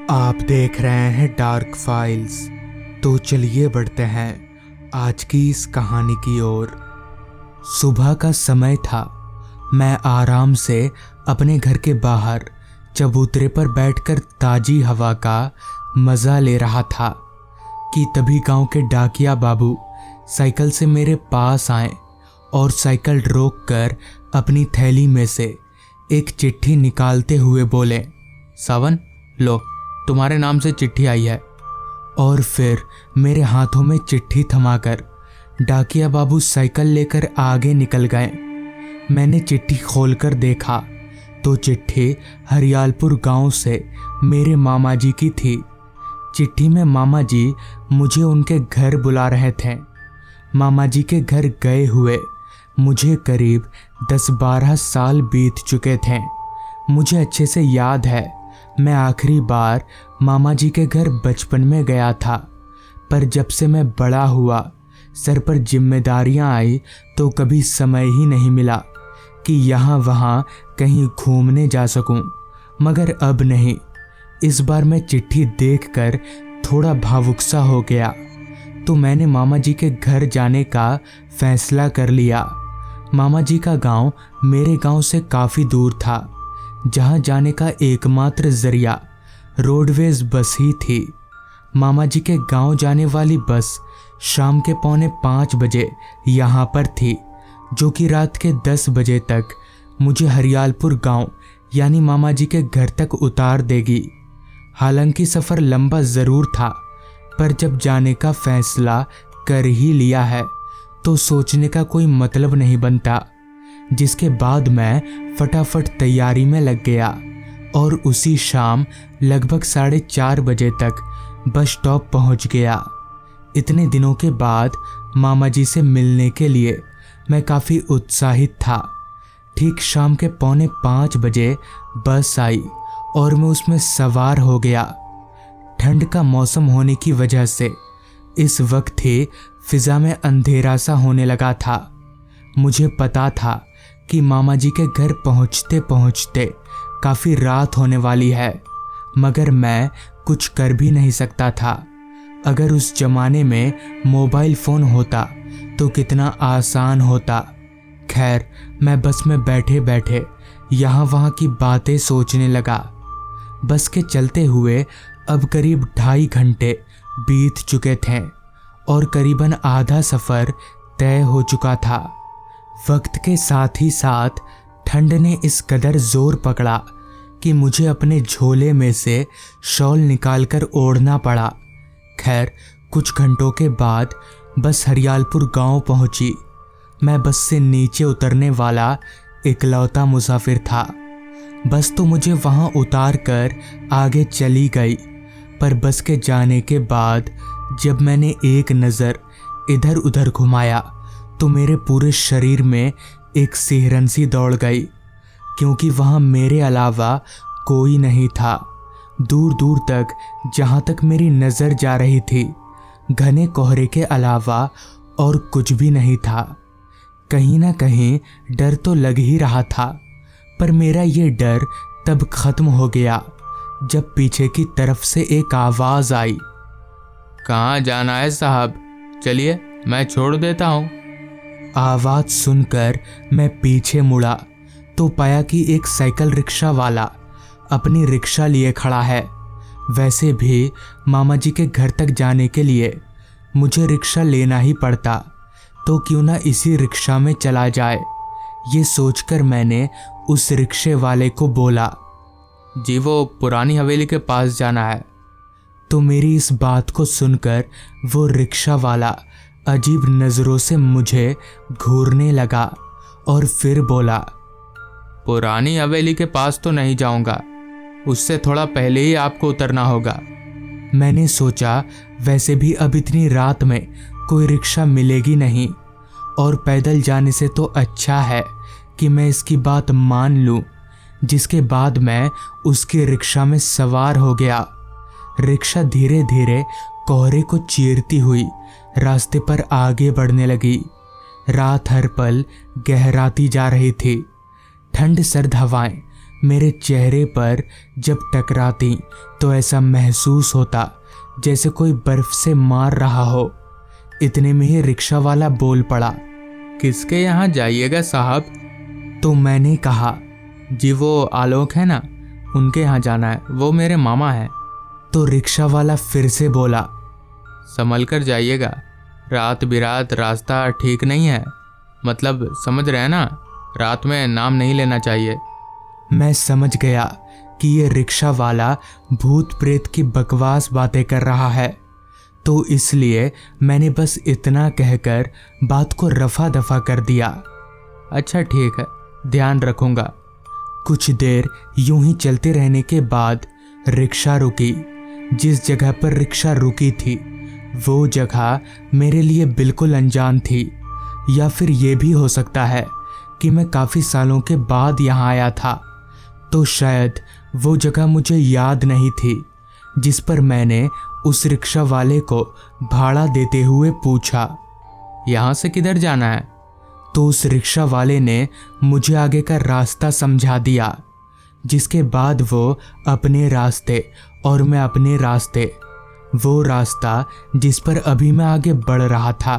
आप देख रहे हैं डार्क फाइल्स। तो चलिए बढ़ते हैं आज की इस कहानी की ओर। सुबह का समय था। मैं आराम से अपने घर के बाहर चबूतरे पर बैठकर ताजी हवा का मज़ा ले रहा था कि तभी गांव के डाकिया बाबू साइकिल से मेरे पास आए और साइकिल रोककर अपनी थैली में से एक चिट्ठी निकालते हुए बोले, सावन लो, तुम्हारे नाम से चिट्ठी आई है। और फिर मेरे हाथों में चिट्ठी थमाकर डाकिया बाबू साइकिल लेकर आगे निकल गए। मैंने चिट्ठी खोलकर देखा तो चिट्ठी हरियालपुर गांव से मेरे मामा जी की थी। चिट्ठी में मामा जी मुझे उनके घर बुला रहे थे। मामा जी के घर गए हुए मुझे करीब 10-12 साल बीत चुके थे। मुझे अच्छे से याद है मैं आखिरी बार मामा जी के घर बचपन में गया था, पर जब से मैं बड़ा हुआ सर पर जिम्मेदारियां आई तो कभी समय ही नहीं मिला कि यहाँ वहाँ कहीं घूमने जा सकूं। मगर अब नहीं, इस बार मैं चिट्ठी देखकर थोड़ा भावुक सा हो गया तो मैंने मामा जी के घर जाने का फैसला कर लिया। मामा जी का गांव मेरे गांव से काफ़ी दूर था, जहां जाने का एकमात्र जरिया रोडवेज बस ही थी। मामा जी के गांव जाने वाली बस शाम के 4:45 बजे यहाँ पर थी, जो कि रात के 10 बजे तक मुझे हरियालपुर गांव यानी मामा जी के घर तक उतार देगी। हालांकि सफ़र लंबा ज़रूर था, पर जब जाने का फैसला कर ही लिया है तो सोचने का कोई मतलब नहीं बनता। जिसके बाद मैं फटाफट तैयारी में लग गया और उसी शाम लगभग 4:30 बजे तक बस स्टॉप पहुंच गया। इतने दिनों के बाद मामा जी से मिलने के लिए मैं काफ़ी उत्साहित था। ठीक शाम के 4:45 बजे बस आई और मैं उसमें सवार हो गया। ठंड का मौसम होने की वजह से इस वक्त ही फिजा में अंधेरा सा होने लगा था। मुझे पता था कि मामा जी के घर पहुंचते पहुंचते काफ़ी रात होने वाली है, मगर मैं कुछ कर भी नहीं सकता था। अगर उस जमाने में मोबाइल फ़ोन होता तो कितना आसान होता। खैर, मैं बस में बैठे बैठे यहाँ वहाँ की बातें सोचने लगा। बस के चलते हुए अब करीब 2.5 घंटे बीत चुके थे और करीबन आधा सफ़र तय हो चुका था। वक्त के साथ ही साथ ठंड ने इस कदर जोर पकड़ा कि मुझे अपने झोले में से शॉल निकालकर ओढ़ना पड़ा। खैर, कुछ घंटों के बाद बस हरियालपुर गांव पहुंची। मैं बस से नीचे उतरने वाला इकलौता मुसाफिर था। बस तो मुझे वहां उतार कर आगे चली गई, पर बस के जाने के बाद जब मैंने एक नज़र इधर उधर घुमाया तो मेरे पूरे शरीर में एक सिहरन सी दौड़ गई, क्योंकि वहाँ मेरे अलावा कोई नहीं था। दूर दूर तक जहाँ तक मेरी नज़र जा रही थी, घने कोहरे के अलावा और कुछ भी नहीं था। कहीं ना कहीं डर तो लग ही रहा था, पर मेरा ये डर तब खत्म हो गया जब पीछे की तरफ से एक आवाज़ आई, कहाँ जाना है साहब? चलिए, मैं छोड़ देता हूँ। आवाज़ सुनकर मैं पीछे मुड़ा तो पाया कि एक साइकिल रिक्शा वाला अपनी रिक्शा लिए खड़ा है। वैसे भी मामा जी के घर तक जाने के लिए मुझे रिक्शा लेना ही पड़ता, तो क्यों ना इसी रिक्शा में चला जाए। ये सोचकर मैंने उस रिक्शे वाले को बोला, जी वो पुरानी हवेली के पास जाना है। तो मेरी इस बात को सुनकर वो रिक्शा वाला अजीब नज़रों से मुझे घूरने लगा और फिर बोला, पुरानी हवेली के पास तो नहीं जाऊंगा, उससे थोड़ा पहले ही आपको उतरना होगा। मैंने सोचा वैसे भी अब इतनी रात में कोई रिक्शा मिलेगी नहीं और पैदल जाने से तो अच्छा है कि मैं इसकी बात मान लूं। जिसके बाद मैं उसकी रिक्शा में सवार हो गया। रिक्शा धीरे धीरे कोहरे को चीरती हुई रास्ते पर आगे बढ़ने लगी। रात हर पल गहराती जा रही थी। ठंड सर्द हवाएं मेरे चेहरे पर जब टकराती तो ऐसा महसूस होता जैसे कोई बर्फ से मार रहा हो। इतने में ही रिक्शा वाला बोल पड़ा, किसके यहाँ जाइएगा साहब? तो मैंने कहा, जी वो आलोक है ना, उनके यहाँ जाना है, वो मेरे मामा है। तो रिक्शा वाला फिर से बोला, संभल कर जाइएगा, रात बिरात रास्ता ठीक नहीं है, मतलब समझ रहे हैं ना, रात में नाम नहीं लेना चाहिए। मैं समझ गया कि ये रिक्शा वाला भूत प्रेत की बकवास बातें कर रहा है, तो इसलिए मैंने बस इतना कहकर बात को रफा दफा कर दिया। अच्छा ठीक है, ध्यान रखूंगा। कुछ देर यूं ही चलते रहने के बाद रिक्शा रुकी। जिस जगह पर रिक्शा रुकी थी वो जगह मेरे लिए बिल्कुल अनजान थी, या फिर ये भी हो सकता है कि मैं काफ़ी सालों के बाद यहाँ आया था, तो शायद वो जगह मुझे याद नहीं थी। जिस पर मैंने उस रिक्शा वाले को भाड़ा देते हुए पूछा, यहाँ से किधर जाना है? तो उस रिक्शा वाले ने मुझे आगे का रास्ता समझा दिया, जिसके बाद वो अपने रास्ते और मैं अपने रास्ते। वो रास्ता जिस पर अभी मैं आगे बढ़ रहा था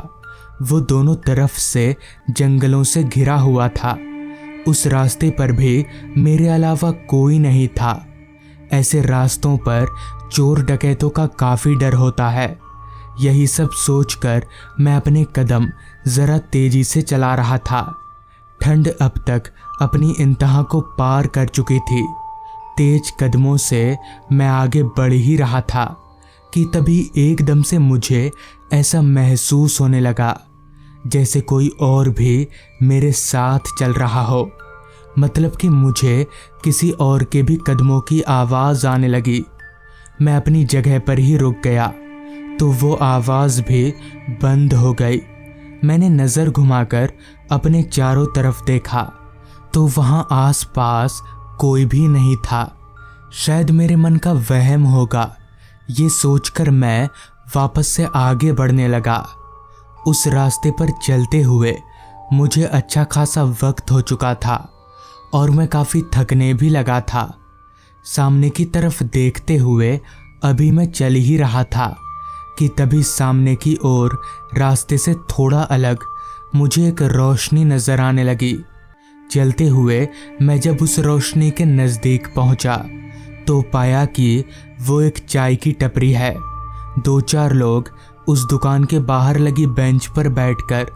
वो दोनों तरफ से जंगलों से घिरा हुआ था। उस रास्ते पर भी मेरे अलावा कोई नहीं था। ऐसे रास्तों पर चोर डकैतों का काफ़ी डर होता है। यही सब सोचकर मैं अपने कदम ज़रा तेजी से चला रहा था। ठंड अब तक अपनी इंतहा को पार कर चुकी थी। तेज कदमों से मैं आगे बढ़ ही रहा था कि तभी एकदम से मुझे ऐसा महसूस होने लगा जैसे कोई और भी मेरे साथ चल रहा हो। मतलब कि मुझे किसी और के भी कदमों की आवाज़ आने लगी। मैं अपनी जगह पर ही रुक गया तो वो आवाज़ भी बंद हो गई। मैंने नज़र घुमाकर अपने चारों तरफ देखा तो वहाँ आसपास कोई भी नहीं था। शायद मेरे मन का वहम होगा, ये सोचकर मैं वापस से आगे बढ़ने लगा। उस रास्ते पर चलते हुए मुझे अच्छा खासा वक्त हो चुका था और मैं काफ़ी थकने भी लगा था। सामने की तरफ देखते हुए अभी मैं चल ही रहा था कि तभी सामने की ओर रास्ते से थोड़ा अलग मुझे एक रोशनी नज़र आने लगी। चलते हुए मैं जब उस रोशनी के नज़दीक पहुंचा तो पाया कि वो एक चाय की टपरी है। 2-4 लोग उस दुकान के बाहर लगी बेंच पर बैठकर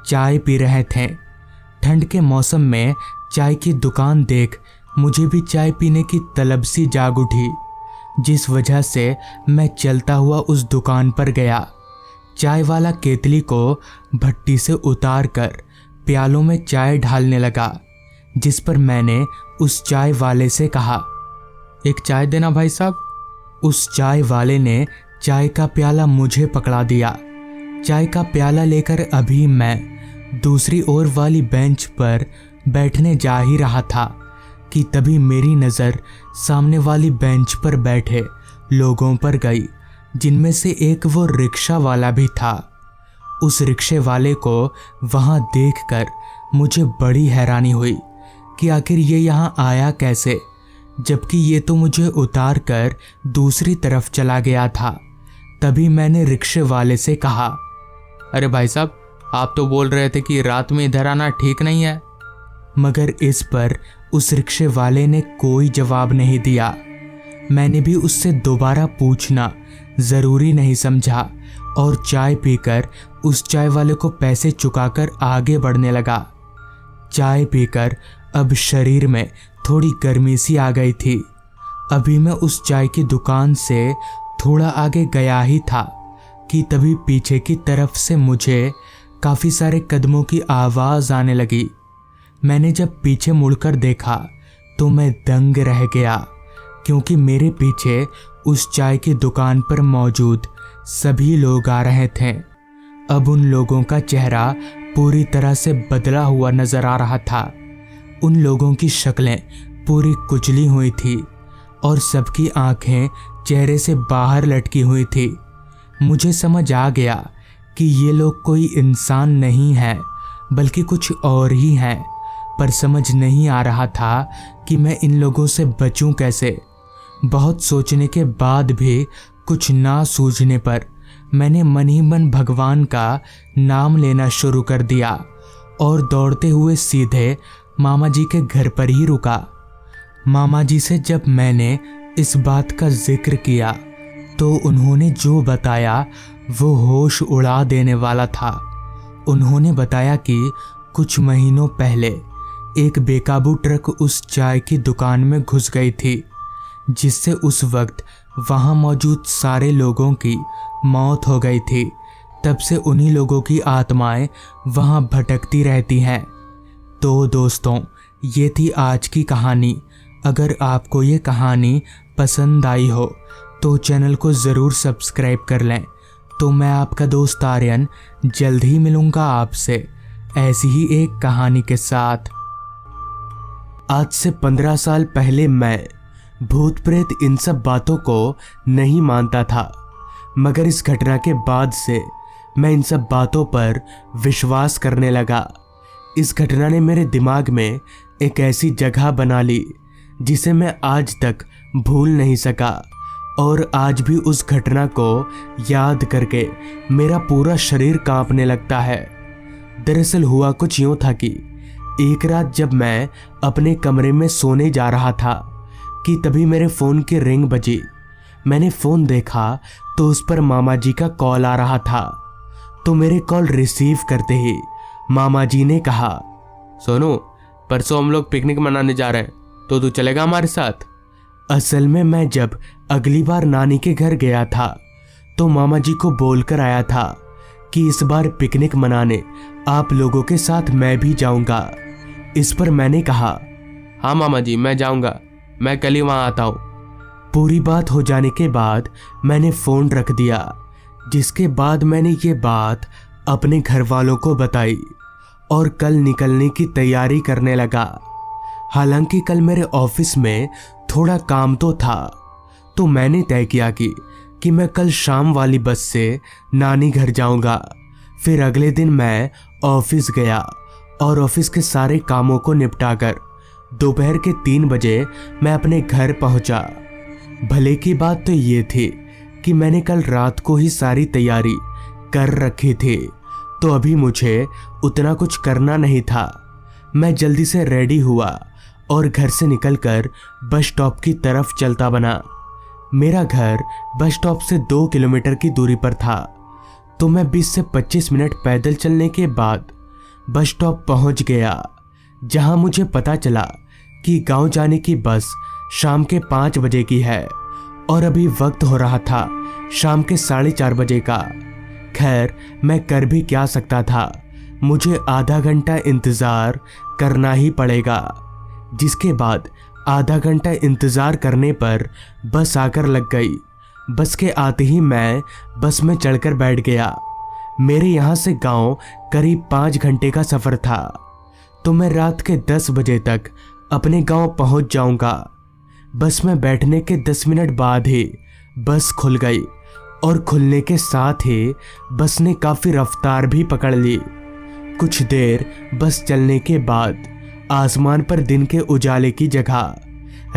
चाय पी रहे थे। ठंड के मौसम में चाय की दुकान देख मुझे भी चाय पीने की तलब सी जाग उठी, जिस वजह से मैं चलता हुआ उस दुकान पर गया। चाय वाला केतली को भट्टी से उतार कर प्यालों में चाय ढालने लगा, जिस पर मैंने उस चाय वाले से कहा, एक चाय देना भाई साहब। उस चाय वाले ने चाय का प्याला मुझे पकड़ा दिया। चाय का प्याला लेकर अभी मैं दूसरी ओर वाली बेंच पर बैठने जा ही रहा था कि तभी मेरी नज़र सामने वाली बेंच पर बैठे लोगों पर गई, जिनमें से एक वो रिक्शा वाला भी था। उस रिक्शे वाले को वहाँ देखकर मुझे बड़ी हैरानी हुई कि आखिर ये यहाँ आया कैसे, जबकि ये तो मुझे उतार कर दूसरी तरफ चला गया था। तभी मैंने रिक्शे वाले से कहा, अरे भाई साहब, आप तो बोल रहे थे कि रात में इधर आना ठीक नहीं है। मगर इस पर उस रिक्शे वाले ने कोई जवाब नहीं दिया। मैंने भी उससे दोबारा पूछना ज़रूरी नहीं समझा और चाय पीकर उस चाय वाले को पैसे चुकाकर आगे बढ़ने लगा। चाय पीकर अब शरीर में थोड़ी गर्मी सी आ गई थी। अभी मैं उस चाय की दुकान से थोड़ा आगे गया ही था कि तभी पीछे की तरफ से मुझे काफ़ी सारे कदमों की आवाज़ आने लगी। मैंने जब पीछे मुड़कर देखा तो मैं दंग रह गया, क्योंकि मेरे पीछे उस चाय की दुकान पर मौजूद सभी लोग आ रहे थे। अब उन लोगों का चेहरा पूरी तरह से बदला हुआ नज़र आ रहा था। उन लोगों की शक्लें पूरी कुचली हुई थी और सबकी आंखें चेहरे से बाहर लटकी हुई थी। मुझे समझ आ गया कि ये लोग कोई इंसान नहीं हैं, बल्कि कुछ और ही हैं। पर समझ नहीं आ रहा था कि मैं इन लोगों से बचूं कैसे। बहुत सोचने के बाद भी कुछ ना सूझने पर मैंने मन ही मन भगवान का नाम लेना शुरू कर दिया और दौड़ते हुए सीधे मामा जी के घर पर ही रुका। मामा जी से जब मैंने इस बात का जिक्र किया तो उन्होंने जो बताया वो होश उड़ा देने वाला था। उन्होंने बताया कि कुछ महीनों पहले एक बेकाबू ट्रक उस चाय की दुकान में घुस गई थी, जिससे उस वक्त वहां मौजूद सारे लोगों की मौत हो गई थी। तब से उन्हीं लोगों की आत्माएं वहां भटकती रहती हैं। तो दोस्तों, ये थी आज की कहानी। अगर आपको ये कहानी पसंद आई हो तो चैनल को ज़रूर सब्सक्राइब कर लें। तो मैं आपका दोस्त आर्यन जल्द ही मिलूँगा आपसे ऐसी ही एक कहानी के साथ। आज से 15 साल पहले मैं भूत प्रेत इन सब बातों को नहीं मानता था, मगर इस घटना के बाद से मैं इन सब बातों पर विश्वास करने लगा। इस घटना ने मेरे दिमाग में एक ऐसी जगह बना ली जिसे मैं आज तक भूल नहीं सका, और आज भी उस घटना को याद करके मेरा पूरा शरीर कांपने लगता है। दरअसल हुआ कुछ यूं था कि एक रात जब मैं अपने कमरे में सोने जा रहा था कि तभी मेरे फ़ोन की रिंग बजी। मैंने फ़ोन देखा तो उस पर मामा जी का कॉल आ रहा था। तो मेरे कॉल रिसीव करते ही मामा जी ने कहा, सोनू, परसों हम लोग पिकनिक मनाने जा रहे हैं, तो तू चलेगा हमारे साथ? असल में मैं जब अगली बार नानी के घर गया था तो मामा जी को बोलकर आया था कि इस बार पिकनिक मनाने आप लोगों के साथ मैं भी जाऊंगा। इस पर मैंने कहा, हाँ मामा जी, मैं जाऊंगा, मैं कल ही वहाँ आता हूँ। पूरी बात हो जाने के बाद मैंने फ़ोन रख दिया, जिसके बाद मैंने ये बात अपने घर वालों को बताई और कल निकलने की तैयारी करने लगा। हालांकि कल मेरे ऑफिस में थोड़ा काम तो था, तो मैंने तय किया कि मैं कल शाम वाली बस से नानी घर जाऊंगा। फिर अगले दिन मैं ऑफिस गया और ऑफिस के सारे कामों को निपटाकर दोपहर के 3 बजे मैं अपने घर पहुंचा। भले की बात तो ये थी कि मैंने कल रात को ही सारी तैयारी कर रखी थी, तो अभी मुझे उतना कुछ करना नहीं था। मैं जल्दी से रेडी हुआ और घर से निकलकर बस स्टॉप की तरफ चलता बना। मेरा घर बस स्टॉप से 2 किलोमीटर की दूरी पर था, तो मैं 20 से 25 मिनट पैदल चलने के बाद बस स्टॉप पहुंच गया, जहां मुझे पता चला कि गांव जाने की बस शाम के 5 बजे की है और अभी वक्त हो रहा था शाम के 4:30 बजे का। खैर, मैं कर भी क्या सकता था, मुझे आधा घंटा इंतज़ार करना ही पड़ेगा। जिसके बाद आधा घंटा इंतज़ार करने पर बस आकर लग गई। बस के आते ही मैं बस में चढ़कर बैठ गया। मेरे यहाँ से गांव करीब 5 घंटे का सफ़र था, तो मैं रात के 10 बजे तक अपने गांव पहुँच जाऊँगा। बस में बैठने के 10 मिनट बाद ही बस खुल गई और खुलने के साथ ही बस ने काफ़ी रफ्तार भी पकड़ ली। कुछ देर बस चलने के बाद आसमान पर दिन के उजाले की जगह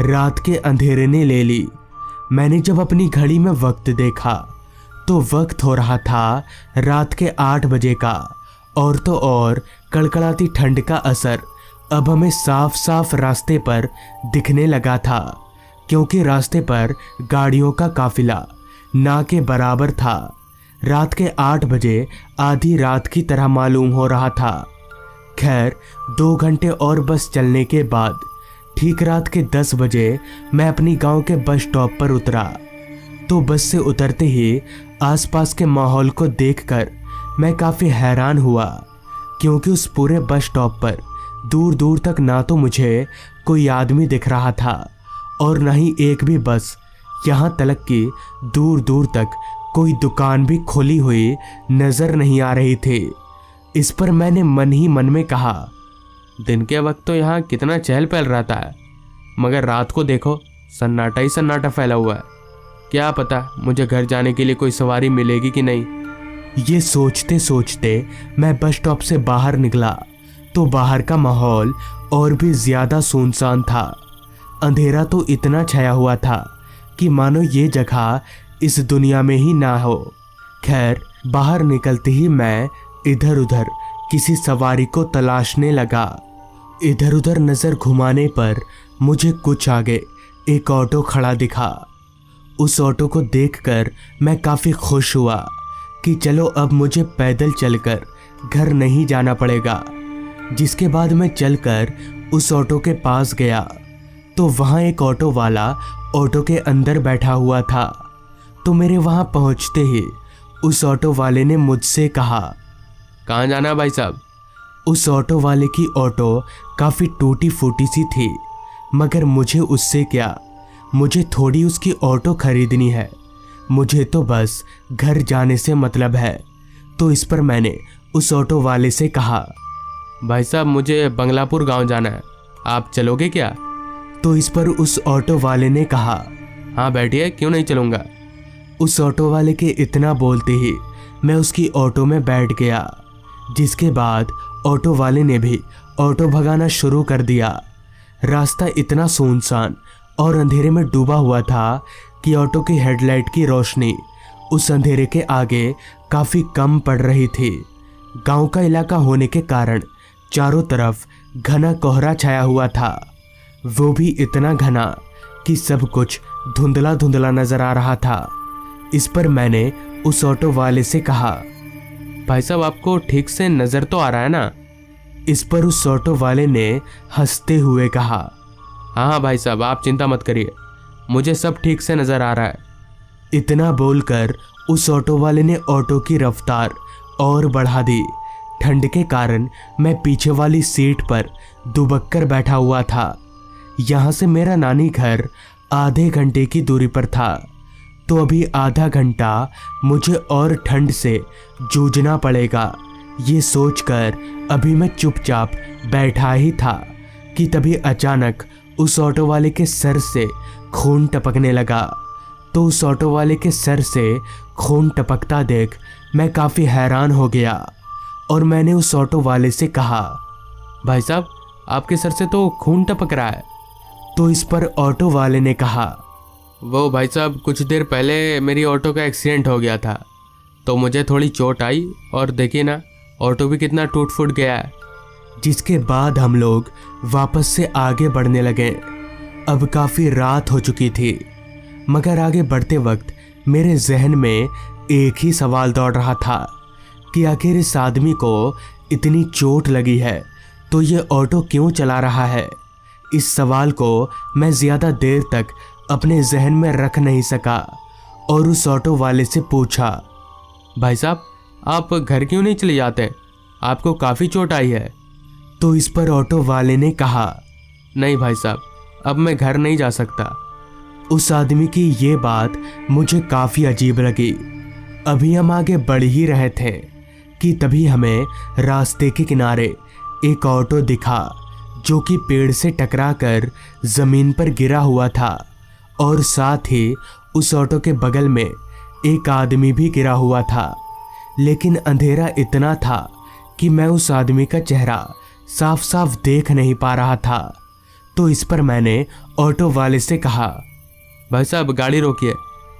रात के अंधेरे ने ले ली। मैंने जब अपनी घड़ी में वक्त देखा तो वक्त हो रहा था रात के 8 बजे का, और तो और कड़कड़ाती ठंड का असर अब हमें साफ साफ रास्ते पर दिखने लगा था, क्योंकि रास्ते पर गाड़ियों का काफिला ना के बराबर था। रात के 8 बजे आधी रात की तरह मालूम हो रहा था। खैर, 2 घंटे और बस चलने के बाद ठीक रात के 10 बजे मैं अपनी गांव के बस स्टॉप पर उतरा। तो बस से उतरते ही आसपास के माहौल को देखकर मैं काफ़ी हैरान हुआ, क्योंकि उस पूरे बस स्टॉप पर दूर दूर तक ना तो मुझे कोई आदमी दिख रहा था और न ही एक भी बस, यहाँ तक कि दूर दूर तक कोई दुकान भी खुली हुई नज़र नहीं आ रही थी। इस पर मैंने मन ही मन में कहा, दिन के वक्त तो यहाँ कितना चहल पहल रहता है, मगर रात को देखो सन्नाटा ही सन्नाटा फैला हुआ है। क्या पता मुझे घर जाने के लिए कोई सवारी मिलेगी कि नहीं। ये सोचते सोचते मैं बस स्टॉप से बाहर निकला तो बाहर का माहौल और भी ज्यादा सुनसान था। अंधेरा तो इतना छाया हुआ था कि मानो ये जगह इस दुनिया में ही ना हो। खैर, बाहर निकलते ही मैं इधर उधर किसी सवारी को तलाशने लगा। इधर उधर नजर घुमाने पर मुझे कुछ आगे एक ऑटो खड़ा दिखा। उस ऑटो को देखकर मैं काफी खुश हुआ कि चलो अब मुझे पैदल चलकर घर नहीं जाना पड़ेगा। जिसके बाद मैं चलकर उस ऑटो के पास गया तो वहाँ एक ऑटो वाला ऑटो के अंदर बैठा हुआ था। तो मेरे वहाँ पहुँचते ही उस ऑटो वाले ने मुझसे कहा, कहाँ जाना है भाई साहब? उस ऑटो वाले की ऑटो काफ़ी टूटी फूटी सी थी, मगर मुझे उससे क्या, मुझे थोड़ी उसकी ऑटो खरीदनी है। मुझे तो बस घर जाने से मतलब है। तो इस पर मैंने उस ऑटो वाले से कहा, भाई साहब मुझे बंगलापुर गांव जाना है, आप चलोगे क्या? तो इस पर उस ऑटो वाले ने कहा, हाँ बैठिए, क्यों नहीं चलूँगा। उस ऑटो वाले के इतना बोलते ही मैं उसकी ऑटो में बैठ गया। जिसके बाद ऑटो वाले ने भी ऑटो भगाना शुरू कर दिया। रास्ता इतना सुनसान और अंधेरे में डूबा हुआ था कि ऑटो की हेडलाइट की रोशनी उस अंधेरे के आगे काफ़ी कम पड़ रही थी। गांव का इलाका होने के कारण चारों तरफ घना कोहरा छाया हुआ था, वो भी इतना घना कि सब कुछ धुंधला धुंधला नजर आ रहा था। इस पर मैंने उस ऑटो वाले से कहा, भाई साहब आपको ठीक से नज़र तो आ रहा है ना? इस पर उस ऑटो वाले ने हंसते हुए कहा, हाँ हाँ भाई साहब आप चिंता मत करिए, मुझे सब ठीक से नज़र आ रहा है। इतना बोलकर उस ऑटो वाले ने ऑटो की रफ्तार और बढ़ा दी। ठंड के कारण मैं पीछे वाली सीट पर दुबक कर बैठा हुआ था। यहाँ से मेरा नानी घर आधे घंटे की दूरी पर था, तो अभी आधा घंटा मुझे और ठंड से जूझना पड़ेगा। ये सोचकर अभी मैं चुपचाप बैठा ही था कि तभी अचानक उस ऑटो वाले के सर से खून टपकने लगा। तो उस ऑटो वाले के सर से खून टपकता देख मैं काफ़ी हैरान हो गया और मैंने उस ऑटो वाले से कहा, भाई साहब आपके सर से तो खून टपक रहा है। तो इस पर ऑटो वाले ने कहा, वो भाई साहब कुछ देर पहले मेरी ऑटो का एक्सीडेंट हो गया था, तो मुझे थोड़ी चोट आई और देखिए ना ऑटो भी कितना टूट फूट गया है। जिसके बाद हम लोग वापस से आगे बढ़ने लगे। अब काफ़ी रात हो चुकी थी, मगर आगे बढ़ते वक्त मेरे जहन में एक ही सवाल दौड़ रहा था कि आखिर इस आदमी को इतनी चोट लगी है तो ये ऑटो क्यों चला रहा है। इस सवाल को मैं ज़्यादा देर तक अपने जहन में रख नहीं सका और उस ऑटो वाले से पूछा, भाई साहब आप घर क्यों नहीं चले जाते, आपको काफ़ी चोट आई है। तो इस पर ऑटो वाले ने कहा, नहीं भाई साहब अब मैं घर नहीं जा सकता। उस आदमी की ये बात मुझे काफ़ी अजीब लगी। अभी हम आगे बढ़ ही रहे थे कि तभी हमें रास्ते के किनारे एक ऑटो दिखा जो कि पेड़ से टकराकर ज़मीन पर गिरा हुआ था और साथ ही उस ऑटो के बगल में एक आदमी भी गिरा हुआ था। लेकिन अंधेरा इतना था कि मैं उस आदमी का चेहरा साफ साफ देख नहीं पा रहा था। तो इस पर मैंने ऑटो वाले से कहा, भाई साहब गाड़ी रोकिए,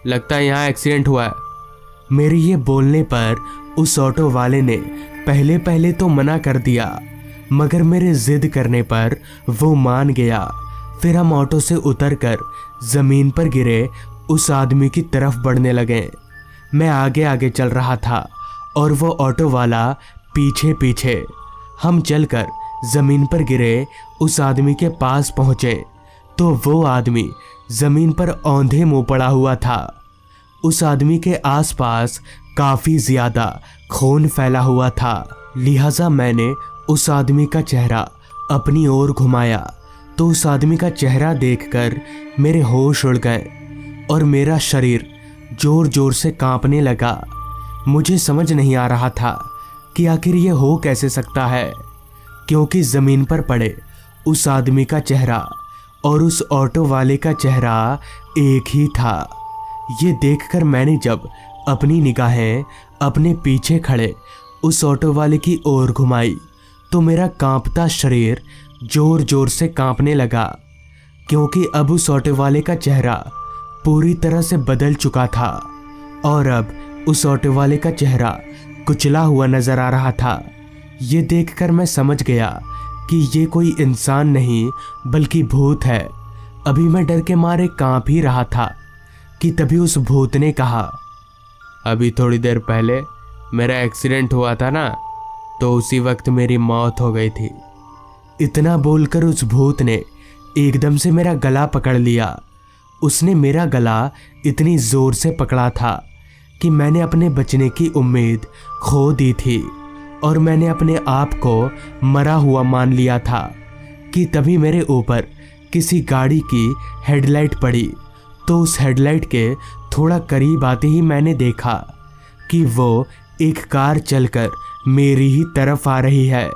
लगता है यहाँ एक्सीडेंट हुआ है। मेरे ये बोलने पर उस ऑटो वाले ने पहले पहले तो मना कर दिया, मगर मेरे जिद करने पर वो मान गया। फिर हम ऑटो से उतरकर ज़मीन पर गिरे उस आदमी की तरफ बढ़ने लगे। मैं आगे आगे चल रहा था और वो ऑटो वाला पीछे पीछे। हम चलकर ज़मीन पर गिरे उस आदमी के पास पहुँचे तो वो आदमी ज़मीन पर औंधे मुँह पड़ा हुआ था। उस आदमी के आसपास काफ़ी ज़्यादा खून फैला हुआ था, लिहाजा मैंने उस आदमी का चेहरा अपनी ओर घुमाया तो उस आदमी का चेहरा देखकर मेरे होश उड़ गए और मेरा शरीर जोर जोर से कांपने लगा। मुझे समझ नहीं आ रहा था कि आखिर ये हो कैसे सकता है, क्योंकि ज़मीन पर पड़े उस आदमी का चेहरा और उस ऑटो वाले का चेहरा एक ही था। ये देखकर मैंने जब अपनी निगाहें अपने पीछे खड़े उस ऑटो वाले की ओर घुमाई तो मेरा कांपता शरीर जोर जोर से कांपने लगा, क्योंकि अब उस ऑटो वाले का चेहरा पूरी तरह से बदल चुका था और अब उस ऑटो वाले का चेहरा कुचला हुआ नजर आ रहा था। ये देखकर मैं समझ गया कि ये कोई इंसान नहीं बल्कि भूत है। अभी मैं डर के मारे कांप ही रहा था कि तभी उस भूत ने कहा, अभी थोड़ी देर पहले मेरा एक्सीडेंट हुआ था ना, तो उसी वक्त मेरी मौत हो गई थी। इतना बोलकर उस भूत ने एकदम से मेरा गला पकड़ लिया। उसने मेरा गला इतनी जोर से पकड़ा था कि मैंने अपने बचने की उम्मीद खो दी थी और मैंने अपने आप को मरा हुआ मान लिया था कि तभी मेरे ऊपर किसी गाड़ी की हेडलाइट पड़ी। तो उस हेडलाइट के थोड़ा करीब आते ही मैंने देखा कि वो एक कार चलकर मेरी ही तरफ आ रही है।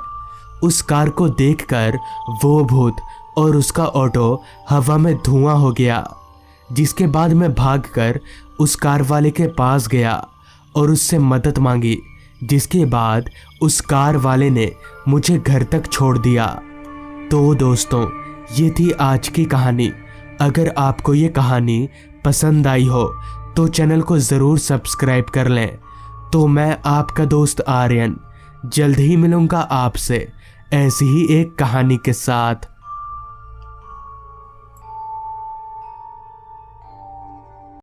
उस कार को देखकर वो भूत और उसका ऑटो हवा में धुआं हो गया, जिसके बाद मैं भागकर उस कार वाले के पास गया और उससे मदद मांगी, जिसके बाद उस कार वाले ने मुझे घर तक छोड़ दिया। तो दोस्तों, ये थी आज की कहानी। अगर आपको ये कहानी पसंद आई हो तो चैनल को ज़रूर सब्सक्राइब कर लें। तो मैं आपका दोस्त आर्यन जल्द ही मिलूंगा आपसे ऐसी ही एक कहानी के साथ।